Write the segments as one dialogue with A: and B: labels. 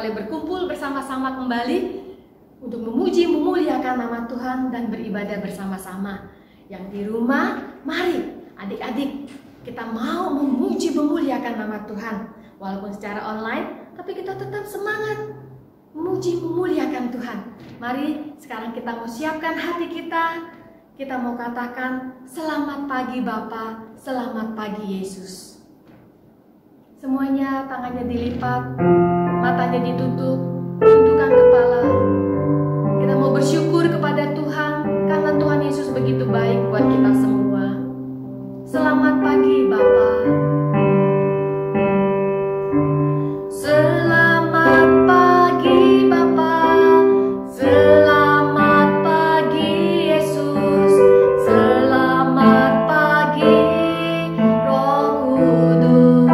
A: boleh berkumpul bersama-sama kembali untuk memuji memuliakan nama Tuhan dan beribadah bersama-sama. Yang di rumah, mari adik-adik kita mau memuji memuliakan nama Tuhan. Walaupun secara online, tapi kita tetap semangat memuji memuliakan Tuhan. Mari sekarang kita mau siapkan hati kita. Kita mau katakan selamat pagi Bapa, selamat pagi Yesus. Semuanya tangannya dilipat, matanya ditutup, tundukkan kepala. Kita mau bersyukur kepada Tuhan karena Tuhan Yesus begitu baik buat kita semua. Selamat pagi Bapa. Selamat pagi Bapa. Selamat pagi Yesus. Selamat pagi Roh Kudus.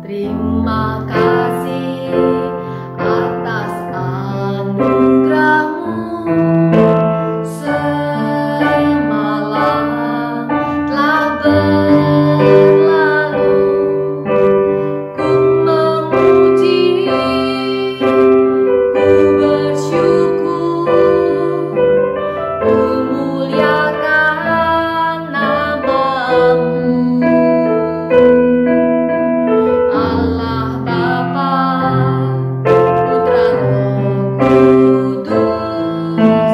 A: Terima kasih atas anugerah-Mu. Semalam telah berlalu, ku memuji, ku bersyukur, ku muliakan nama-Mu. Allah Bapa, Putra Roh Kudus,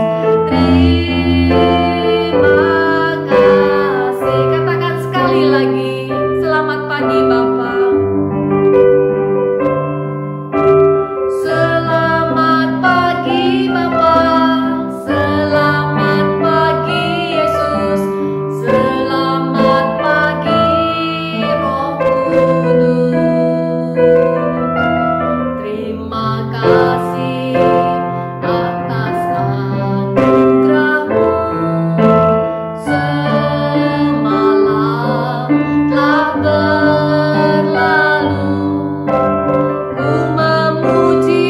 A: terima kasih. Katakan sekali lagi, selamat pagi Bapa. Selamat pagi Bapa. Selamat pagi Yesus. Selamat pagi Roh Kudus. Terima kasih atas anugerah-Mu. Semalam telah berlalu, ku memuji,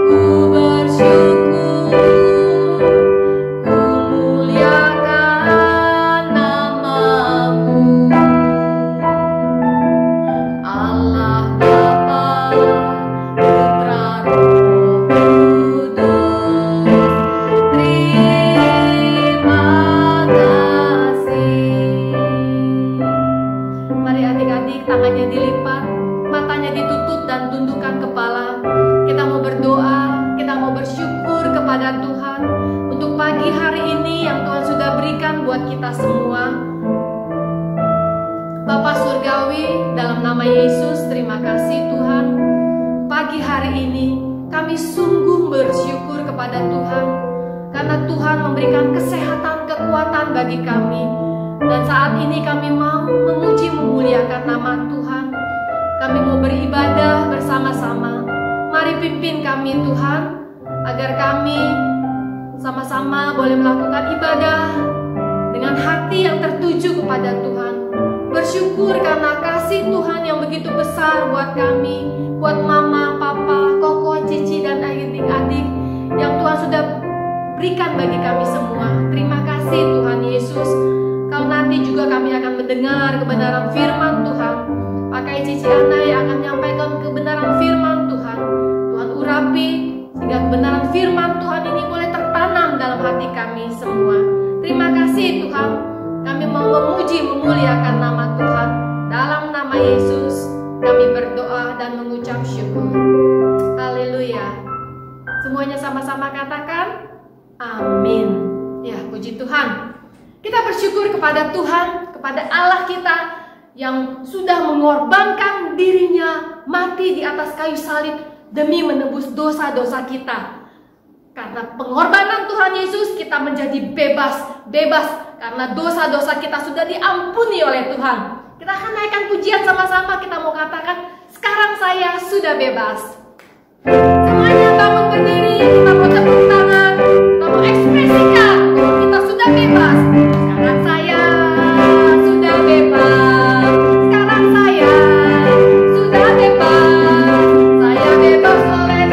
A: ku bersyukur, ku muliakan nama-Mu. Allah Bapa, Putra Roh Kudus, terima kasih. Mari adik-adik tangannya dilipat, matanya ditutup dan tundukkan kepala. Kita mau berdoa, kita mau bersyukur kepada Tuhan untuk pagi hari ini yang Tuhan sudah berikan buat kita semua. Bapa Surgawi, dalam nama Yesus, terima kasih Tuhan. Pagi hari ini kami sungguh bersyukur kepada Tuhan karena Tuhan memberikan kesehatan, kekuatan bagi kami. Dan saat ini kami mau memuji memuliakan nama Tuhan. Kami mau beribadah bersama-sama. Mari pimpin kami Tuhan, agar kami sama-sama boleh melakukan ibadah dengan hati yang tertuju kepada Tuhan. Bersyukur karena kasih Tuhan yang begitu besar buat kami, buat mama, papa, koko, cici, dan adik-adik yang Tuhan sudah berikan bagi kami semua. Terima kasih Tuhan Yesus. Kalau nanti juga kami akan mendengar kebenaran firman Tuhan. Pakai cici Ana yang akan menyampaikan kebenaran firman Tuhan. Tuhan urapi sehingga kebenaran firman Tuhan ini boleh tertanam dalam hati kami semua. Terima kasih Tuhan. Kami mau memuji memuliakan nama Tuhan. Dalam nama Yesus kami berdoa dan mengucap syukur. Haleluya. Semuanya sama-sama katakan amin. Ya, puji Tuhan. Kita bersyukur kepada Tuhan, kepada Allah kita yang sudah mengorbankan dirinya mati di atas kayu salib demi menebus dosa-dosa kita. Karena pengorbanan Tuhan Yesus kita menjadi bebas karena dosa-dosa kita sudah diampuni oleh Tuhan. Kita akan naikkan pujian sama-sama, kita mau katakan sekarang saya sudah bebas. Semuanya bangun berdiri, kita mau tepuk tangan, kita mau ekspresikan kita sudah bebas. Sekarang saya sudah bebas. Sekarang saya sudah bebas. Saya bebas oleh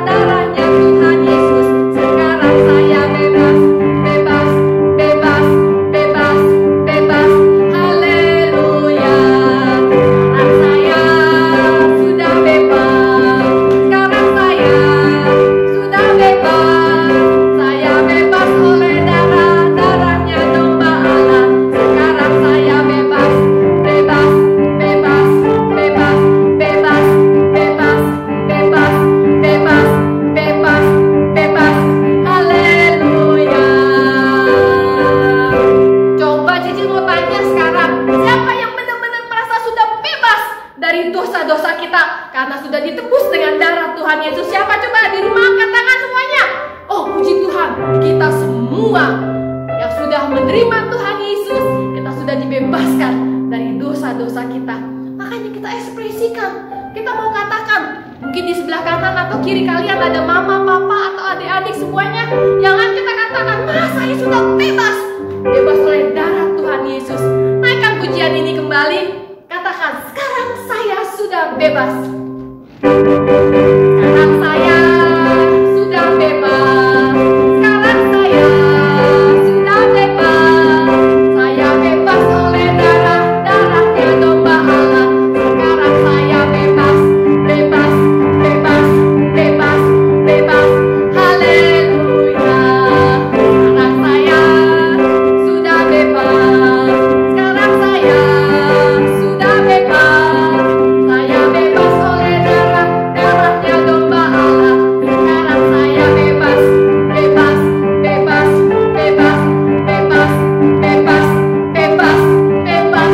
A: darahnya Tuhan Yesus. Sekarang saya bebas. Haleluya. Sekarang saya ditebus dengan darah Tuhan Yesus. Siapa coba di rumah angkat tangan semuanya? Oh puji Tuhan, kita semua yang sudah menerima Tuhan Yesus, kita sudah dibebaskan dari dosa-dosa kita. Makanya kita ekspresikan, kita mau katakan. Mungkin di sebelah kanan atau kiri kalian ada mama, papa, atau adik-adik semuanya. Jangan kita katakan, saya sudah bebas. Bebas oleh darah Tuhan Yesus. Naikkan pujian ini kembali. Katakan, sekarang saya sudah bebas. Sekarang saya sudah bebas. Sekarang saya sudah bebas. Saya bebas oleh darahnya domba Allah. Sekarang saya bebas, bebas, bebas, bebas, bebas. Haleluya. Sekarang saya sudah bebas. Sekarang saya sudah bebas. Saya bebas oleh darahnya domba Allah. Sekarang saya bebas, bebas, bebas, bebas, bebas, bebas, bebas, bebas,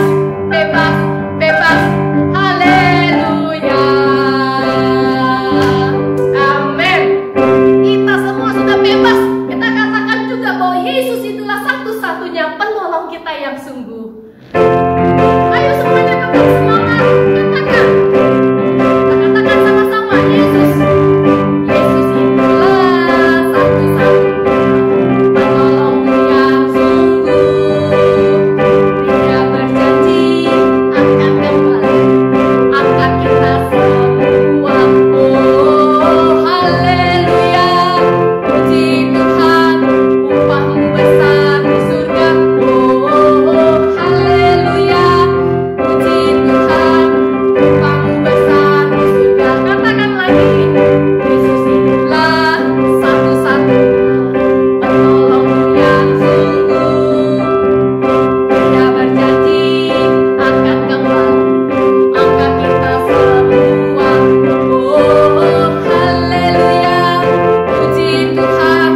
A: bebas, bebas. Haleluya. Amin. Kita semua sudah bebas. Kita katakan juga bahwa Yesus itulah satu-satunya penolong kita yang sungguh. Ayo semuanya tetap semangat. Katakan. Kita katakan sama-sama, Yesus. Yesus itulah satu-satunya penolongku yang sungguh. Dia berjanji akan kembali angkat kita semua. Oh haleluya, puji Tuhan, upahmu besar di surga. Oh haleluya, puji Tuhan, upahmu besar di surga. Katakan lagi, Yesus itulah satu-satunya penolongku yang sungguh. Dia berjanji akan kembali angkat kita semua. Oh haleluya, puji Tuhan,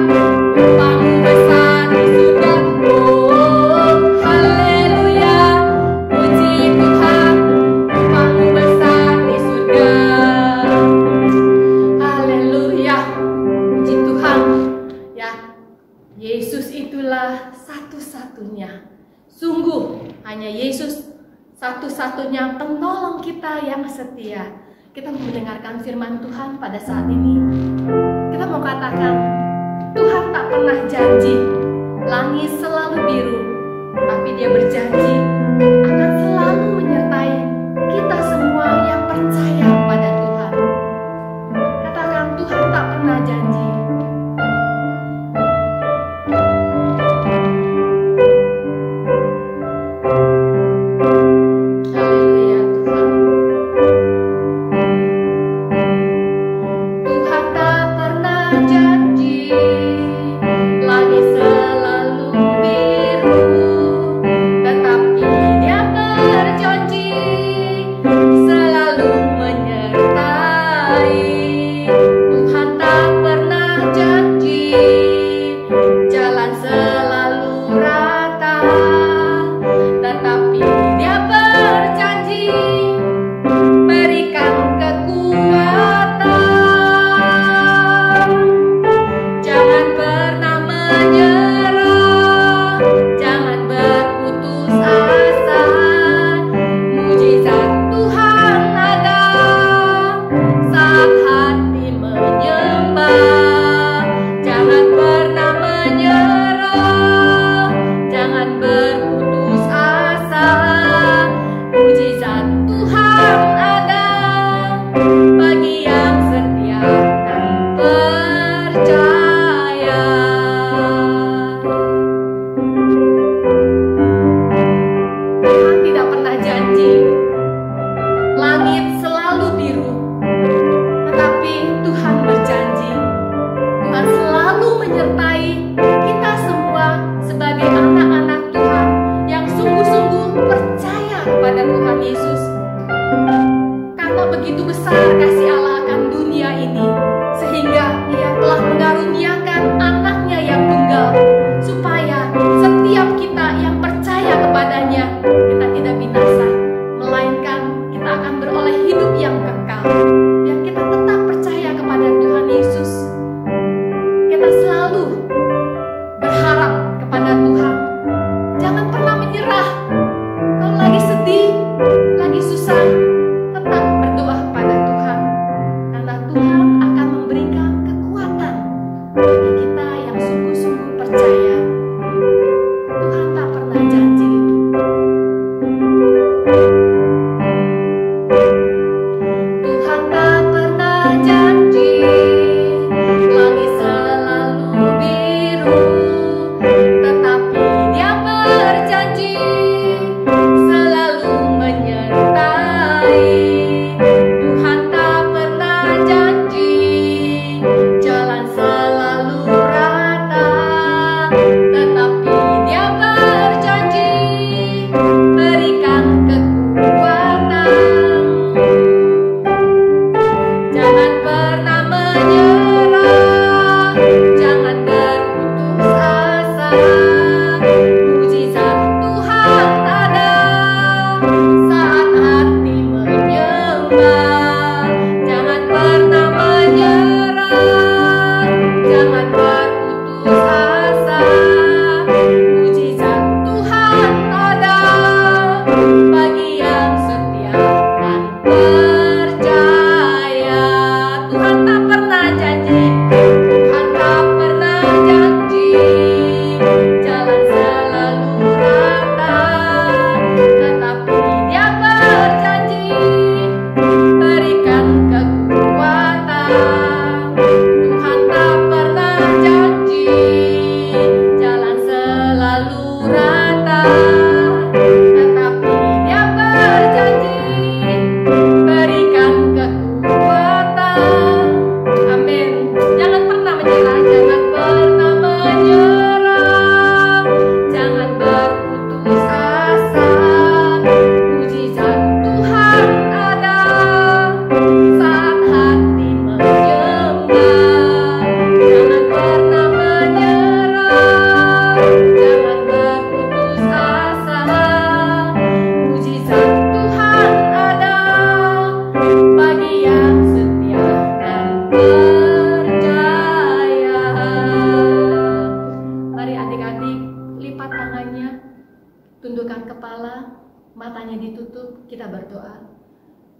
A: upahmu besar di surga. Oh haleluya, puji Tuhan, upahmu besar di surga. Haleluya, puji Tuhan. Ya, Yesus itulah satu-satunya. Sungguh hanya Yesus satu-satunya penolong kita yang setia. Kita mau mendengarkan firman Tuhan pada saat ini. Kita mau katakan, Tuhan tak pernah janji langit selalu biru, tapi Dia berjanji akan selalu menyertai kita semua yang percaya pada Tuhan. Katakan, Tuhan tak pernah janji. Haleluya Tuhan. Tuhan tak pernah janji langit selalu biru, tetapi Dia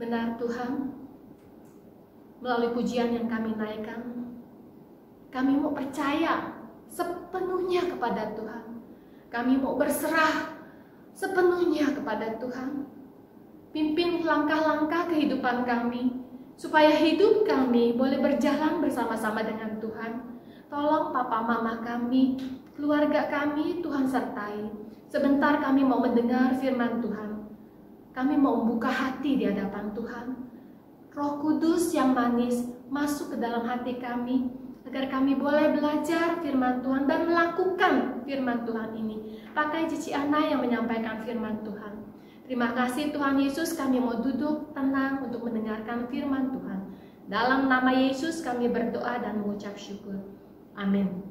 A: Benar Tuhan, melalui pujian yang kami naikkan, kami mau percaya sepenuhnya kepada Tuhan. Kami mau berserah sepenuhnya kepada Tuhan. Pimpin langkah-langkah kehidupan kami, supaya hidup kami boleh berjalan bersama-sama dengan Tuhan. Tolong papa mama kami, keluarga kami, Tuhan sertai. Sebentar kami mau mendengar firman Tuhan. Kami mau membuka hati di hadapan Tuhan. Roh Kudus yang manis masuk ke dalam hati kami, agar kami boleh belajar firman Tuhan dan melakukan firman Tuhan ini. Pakai Cici Ana yang menyampaikan firman Tuhan. Terima kasih Tuhan Yesus, kami mau duduk tenang untuk mendengarkan firman Tuhan. Dalam nama Yesus kami berdoa dan mengucap syukur. Amin.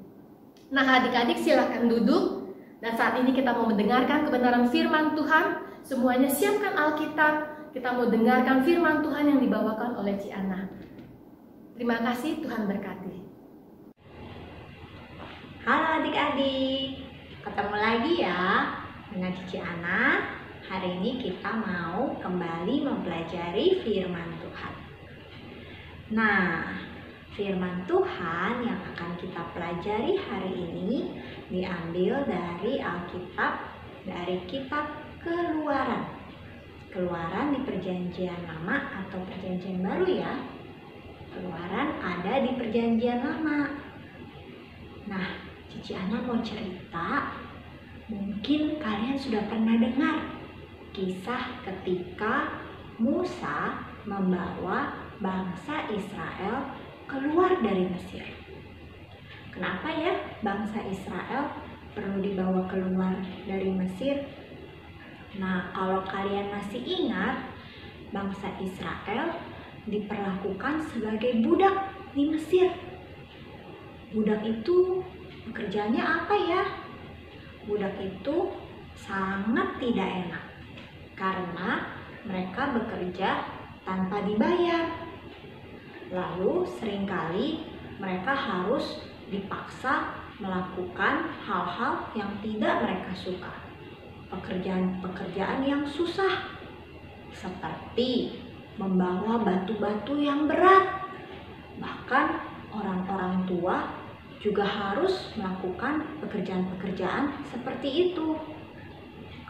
A: Nah adik-adik silahkan duduk. Dan saat ini kita mau mendengarkan kebenaran firman Tuhan. Semuanya siapkan Alkitab. Kita mau dengarkan firman Tuhan yang dibawakan oleh Ci Ana. Terima kasih, Tuhan berkati.
B: Halo adik-adik, ketemu lagi ya dengan Cici Ana. Hari ini kita mau kembali mempelajari firman Tuhan. Nah, firman Tuhan yang akan kita pelajari hari ini diambil dari Alkitab, dari kitab Keluaran. Keluaran di Perjanjian Lama atau Perjanjian Baru ya. Keluaran ada di Perjanjian Lama. Nah, Cici Ana mau cerita. Mungkin kalian sudah pernah dengar kisah ketika Musa membawa bangsa Israel keluar dari Mesir. Kenapa ya bangsa Israel perlu dibawa keluar dari Mesir? Nah, kalau kalian masih ingat, bangsa Israel diperlakukan sebagai budak di Mesir. Budak itu pekerjaannya apa ya? Budak itu sangat tidak enak karena mereka bekerja tanpa dibayar. Lalu seringkali mereka harus dipaksa melakukan hal-hal yang tidak mereka suka. Pekerjaan-pekerjaan yang susah, seperti membawa batu-batu yang berat. Bahkan orang-orang tua juga harus melakukan pekerjaan-pekerjaan seperti itu.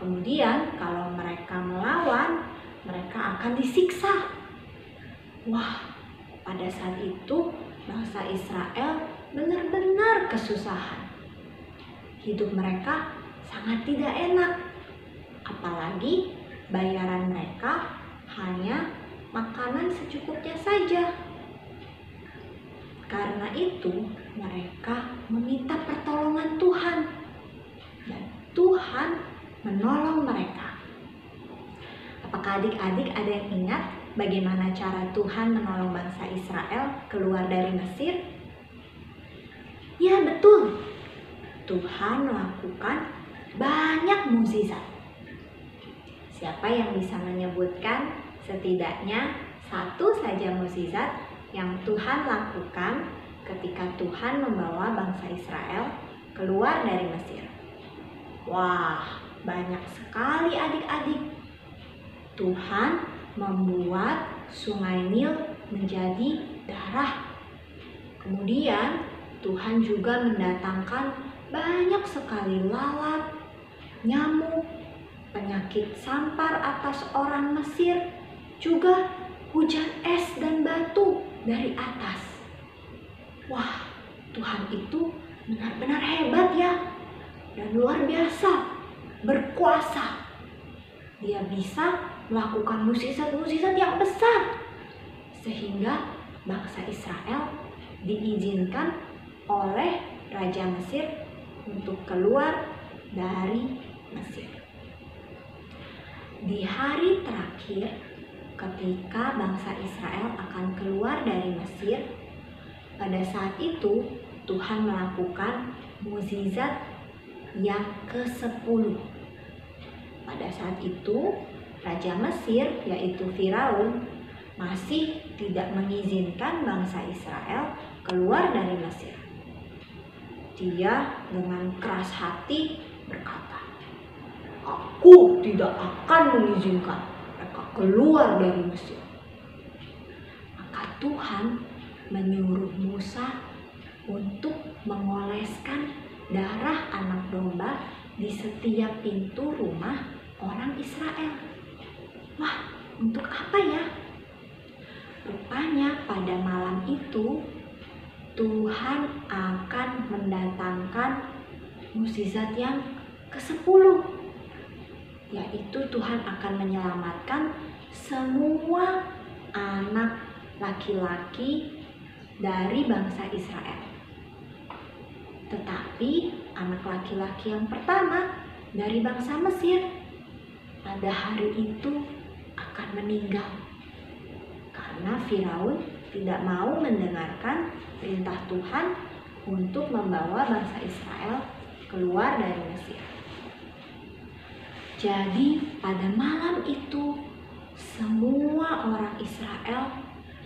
B: Kemudian kalau mereka melawan, mereka akan disiksa. Wah, pada saat itu bangsa Israel benar-benar kesusahan. Hidup mereka sangat tidak enak. Apalagi bayaran mereka hanya makanan secukupnya saja. Karena itu mereka meminta pertolongan Tuhan. Dan Tuhan menolong mereka. Apakah adik-adik ada yang ingat bagaimana cara Tuhan menolong bangsa Israel keluar dari Mesir? Ya betul, Tuhan melakukan banyak mukjizat. Siapa yang bisa menyebutkan setidaknya satu saja mukjizat yang Tuhan lakukan ketika Tuhan membawa bangsa Israel keluar dari Mesir? Wah, banyak sekali adik-adik. Tuhan membuat sungai Nil menjadi darah. Kemudian Tuhan juga mendatangkan banyak sekali lalat, nyamuk, penyakit sampar atas orang Mesir, juga hujan es dan batu dari atas. Wah, Tuhan itu benar-benar hebat ya, dan luar biasa, berkuasa. Dia bisa melakukan mukjizat-mukjizat yang besar, sehingga bangsa Israel diizinkan oleh Raja Mesir untuk keluar dari Mesir. Di hari terakhir ketika bangsa Israel akan keluar dari Mesir, pada saat itu Tuhan melakukan mukjizat yang ke-10. Pada saat itu Raja Mesir, yaitu Firaun, masih tidak mengizinkan bangsa Israel keluar dari Mesir. Dia dengan keras hati berkata, "Aku tidak akan mengizinkan mereka keluar dari Mesir." Tuhan menyuruh Musa untuk mengoleskan darah anak domba di setiap pintu rumah orang Israel. Wah, untuk apa ya? Rupanya pada malam itu Tuhan akan mendatangkan mukjizat yang ke-10, yaitu Tuhan akan menyelamatkan semua anak laki-laki dari bangsa Israel. Tetapi anak laki-laki yang pertama dari bangsa Mesir pada hari itu akan meninggal karena Firaun tidak mau mendengarkan perintah Tuhan untuk membawa bangsa Israel keluar dari Mesir. Jadi pada malam itu semua orang Israel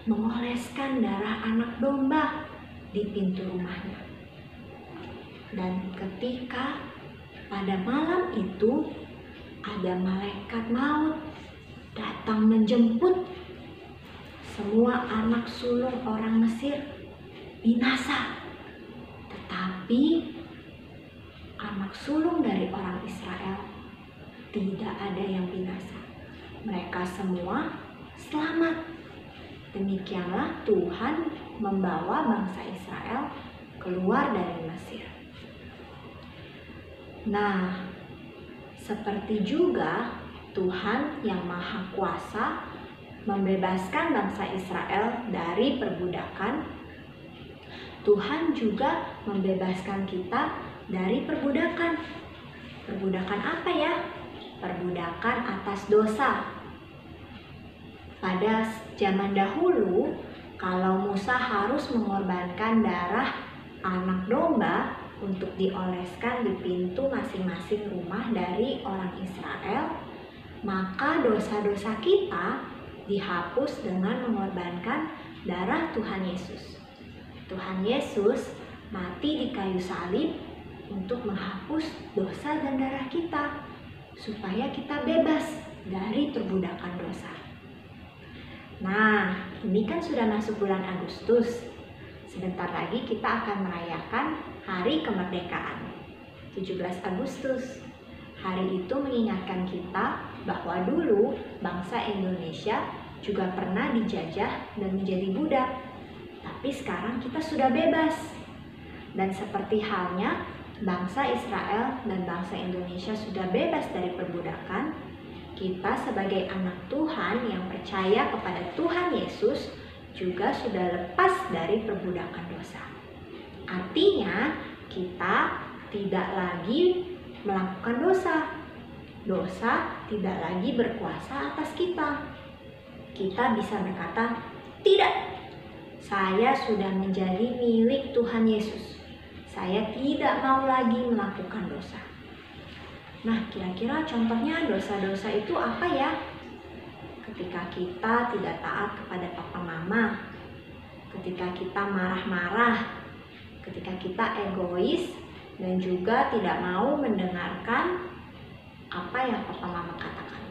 B: mengoleskan darah anak domba di pintu rumahnya. Dan ketika pada malam itu ada malaikat maut datang menjemput, semua anak sulung orang Mesir binasa. Tetapi anak sulung dari orang Israel tidak ada yang binasa. Mereka semua selamat. Demikianlah Tuhan membawa bangsa Israel keluar dari Mesir. Nah, seperti juga Tuhan yang Maha Kuasa membebaskan bangsa Israel dari perbudakan, Tuhan juga membebaskan kita dari perbudakan. Perbudakan apa ya? Perbudakan atas dosa. Pada zaman dahulu, kalau Musa harus mengorbankan darah anak domba untuk dioleskan di pintu masing-masing rumah dari orang Israel, maka dosa-dosa kita dihapus dengan mengorbankan darah Tuhan Yesus. Tuhan Yesus mati di kayu salib untuk menghapus dosa dan darah kita, supaya kita bebas dari perbudakan dosa. Nah, ini kan sudah masuk bulan Agustus. Sebentar lagi kita akan merayakan Hari Kemerdekaan, 17 Agustus. Hari itu mengingatkan kita bahwa dulu bangsa Indonesia juga pernah dijajah dan menjadi budak. Tapi sekarang kita sudah bebas. Dan seperti halnya bangsa Israel dan bangsa Indonesia sudah bebas dari perbudakan, kita sebagai anak Tuhan yang percaya kepada Tuhan Yesus juga sudah lepas dari perbudakan dosa. Artinya kita tidak lagi melakukan dosa. Dosa tidak lagi berkuasa atas kita. Kita bisa berkata, tidak, saya sudah menjadi milik Tuhan Yesus. Saya tidak mau lagi melakukan dosa. Nah, kira-kira contohnya dosa-dosa itu apa ya? Ketika kita tidak taat kepada papa mama, ketika kita marah-marah, ketika kita egois, dan juga tidak mau mendengarkan apa yang papa mama katakan.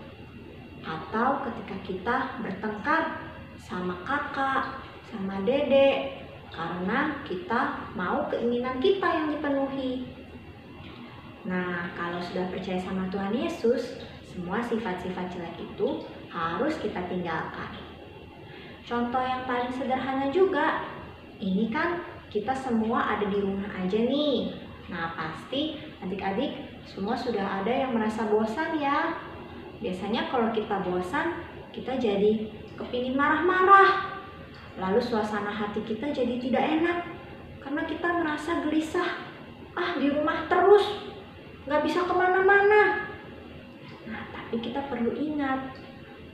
B: Atau ketika kita bertengkar sama kakak, sama dedek, karena kita mau keinginan kita yang dipenuhi. Nah, kalau sudah percaya sama Tuhan Yesus, semua sifat-sifat jelek itu harus kita tinggalkan. Contoh yang paling sederhana juga, ini kan kita semua ada di rumah aja nih. Nah, pasti adik-adik semua sudah ada yang merasa bosan ya. Biasanya kalau kita bosan, kita jadi kepingin marah-marah. Lalu suasana hati kita jadi tidak enak karena kita merasa gelisah. Di rumah terus, nggak bisa kemana-mana. Nah, tapi kita perlu ingat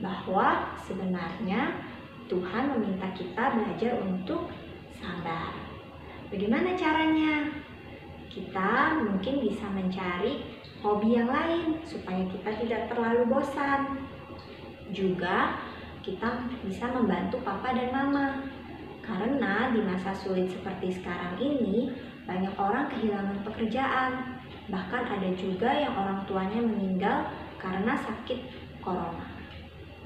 B: bahwa sebenarnya Tuhan meminta kita belajar untuk sabar. Bagaimana caranya? Kita mungkin bisa mencari hobi yang lain supaya kita tidak terlalu bosan. Juga kita bisa membantu papa dan mama. Karena di masa sulit seperti sekarang ini, banyak orang kehilangan pekerjaan. Bahkan ada juga yang orang tuanya meninggal karena sakit corona.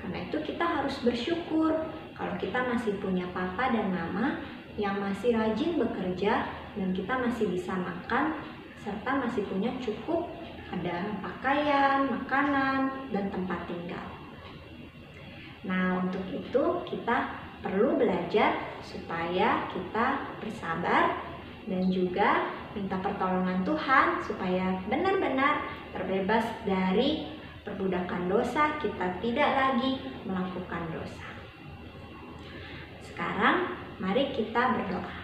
B: Karena itu kita harus bersyukur Kalau kita masih punya papa dan mama yang masih rajin bekerja dan kita masih bisa makan serta masih punya cukup ada pakaian, makanan, dan tempat tinggal. Nah, untuk itu kita perlu belajar supaya kita bersabar dan juga minta pertolongan Tuhan supaya benar-benar terbebas dari perbudakan dosa, kita tidak lagi melakukan dosa. Sekarang mari kita berdoa.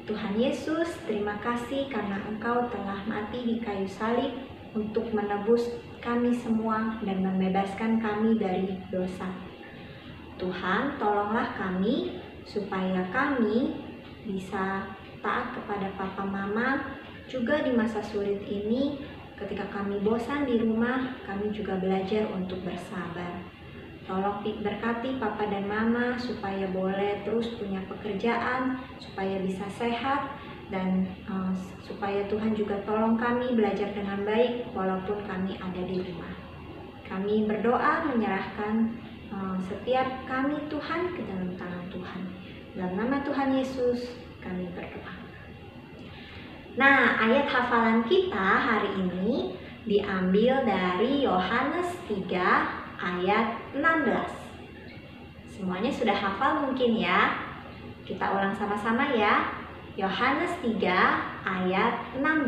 B: Tuhan Yesus, terima kasih karena Engkau telah mati di kayu salib untuk menebus kami semua dan membebaskan kami dari dosa. Tuhan, tolonglah kami supaya kami bisa taat kepada papa mama juga di masa sulit ini. Ketika kami bosan di rumah, kami juga belajar untuk bersabar. Tolong berkati papa dan mama supaya boleh terus punya pekerjaan, supaya bisa sehat, dan supaya Tuhan juga tolong kami belajar dengan baik walaupun kami ada di rumah. Kami berdoa menyerahkan setiap kami Tuhan ke dalam tangan Tuhan. Dalam nama Tuhan Yesus kami berdoa. Nah, ayat hafalan kita hari ini diambil dari Yohanes 3 ayat 16. Semuanya sudah hafal mungkin ya? Kita ulang sama-sama ya. Yohanes 3 ayat 16.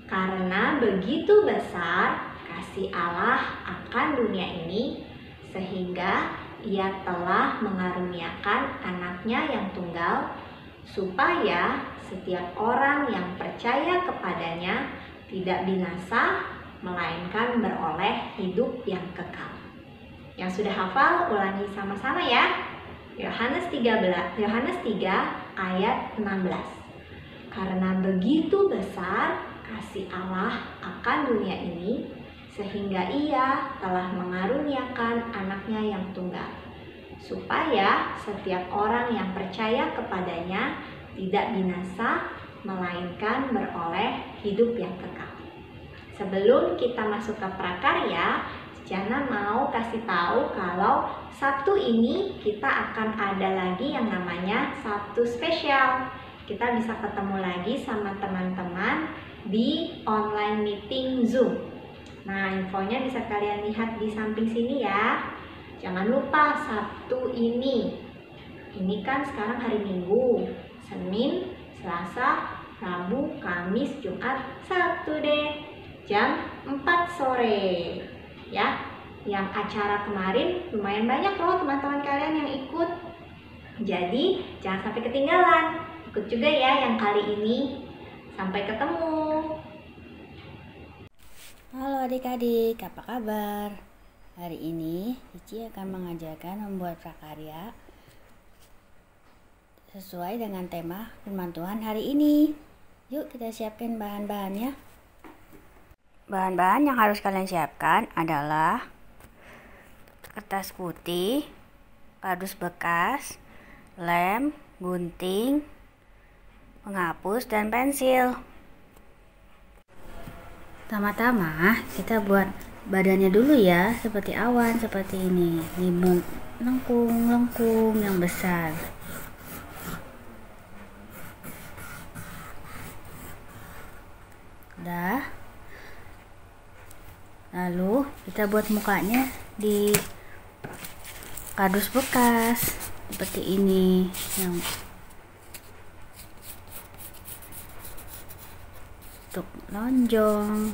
B: Karena begitu besar kasih Allah akan dunia ini, sehingga Ia telah mengaruniakan anaknya yang tunggal, supaya setiap orang yang percaya kepadanya tidak binasa, melainkan beroleh hidup yang kekal. Yang sudah hafal, ulangi sama-sama ya. Yohanes 3 ayat 16. Karena begitu besar kasih Allah akan dunia ini, sehingga Ia telah mengaruniakan anaknya yang tunggal, supaya setiap orang yang percaya kepadanya tidak binasa, melainkan beroleh hidup yang kekal. Sebelum kita masuk ke prakarya, Jana mau kasih tahu kalau Sabtu ini kita akan ada lagi yang namanya Sabtu spesial. Kita bisa ketemu lagi sama teman-teman di online meeting Zoom. Nah, infonya bisa kalian lihat di samping sini ya. Jangan lupa Sabtu ini kan sekarang hari Minggu, Senin, Selasa, Rabu, Kamis, Jumat, Sabtu deh, jam 4 sore ya. Yang acara kemarin lumayan banyak loh teman-teman kalian yang ikut. Jadi jangan sampai ketinggalan, ikut juga ya yang kali ini. Sampai ketemu.
C: Halo adik-adik, apa kabar? Hari ini Cici akan mengajarkan membuat prakarya sesuai dengan tema firman Tuhan hari ini. Yuk kita siapkan bahan-bahannya. Bahan-bahan yang harus kalian siapkan adalah kertas putih, kardus bekas, lem, gunting, penghapus, dan pensil. Pertama-tama kita buat badannya dulu ya, seperti awan seperti ini. Ini lengkung yang besar. Udah. Lalu kita buat mukanya di kardus bekas seperti ini yang untuk lonjong.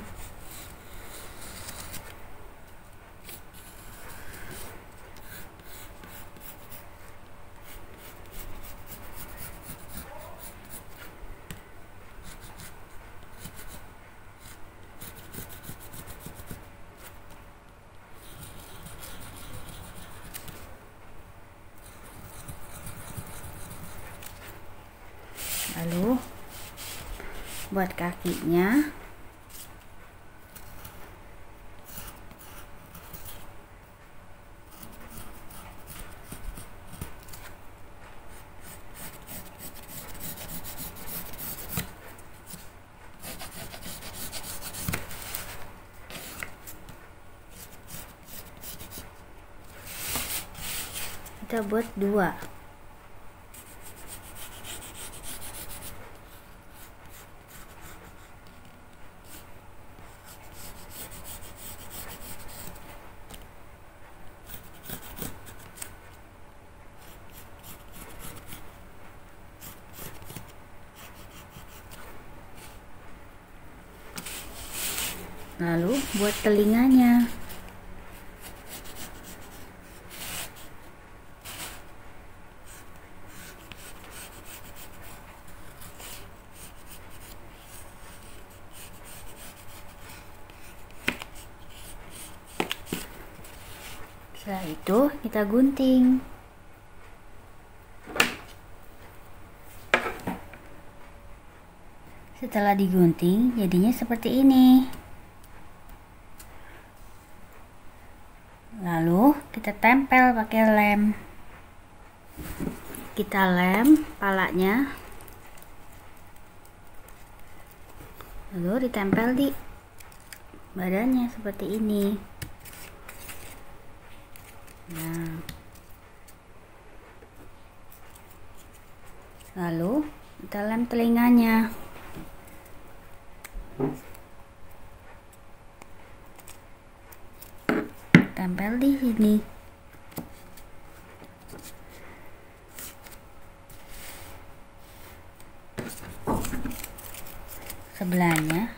C: Lalu buat kakinya. kita buat 2. Lalu buat telinganya. Setelah itu kita gunting. Setelah digunting jadinya seperti ini. Lalu kita tempel pakai lem. Kita lem palanya. Lalu ditempel di badannya seperti ini. Nah. Lalu kita lem telinganya. Tempel di sini. Sebelahnya.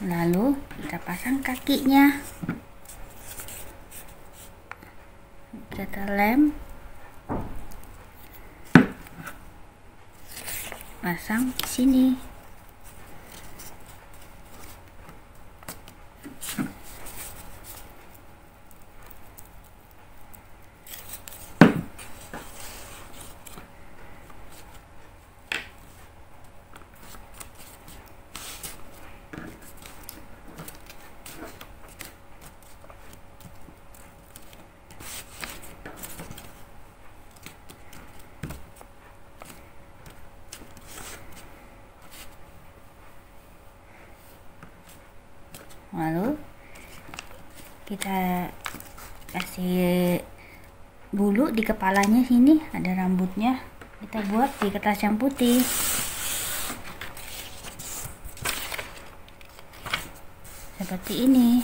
C: Lalu kita pasang kakinya. Kita lem. Pasang di sini. Lalu kita kasih bulu di kepalanya, sini ada rambutnya, kita buat di kertas yang putih. Seperti ini.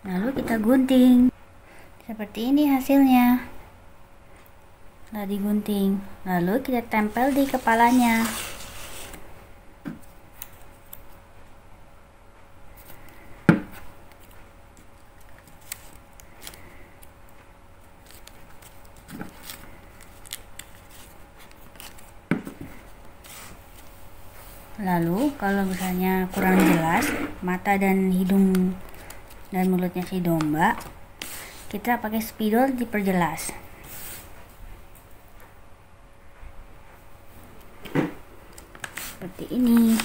C: Lalu kita gunting. Seperti ini hasilnya. Setelah digunting, lalu kita tempel di kepalanya. Lalu kalau misalnya kurang jelas mata dan hidung dan mulutnya si domba, kita pakai spidol diperjelas. Seperti ini.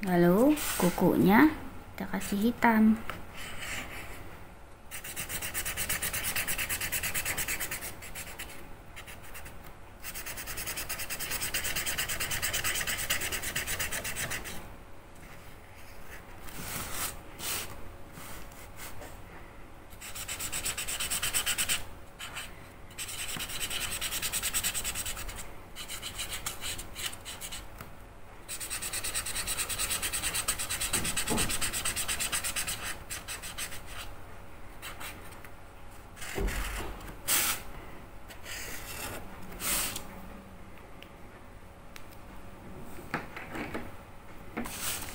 C: Lalu kukunya kita kasih hitam.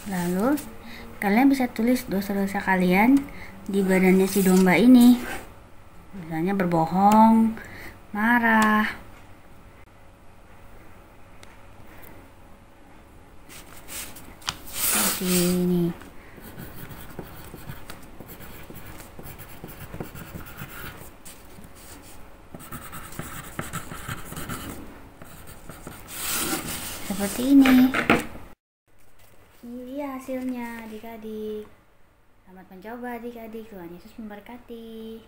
C: Lalu kalian bisa tulis dosa-dosa kalian di badannya si domba ini. Misalnya berbohong, marah. Seperti ini. Seperti ini. Ini dia hasilnya adik-adik. Selamat mencoba adik-adik. Tuhan Yesus memberkati.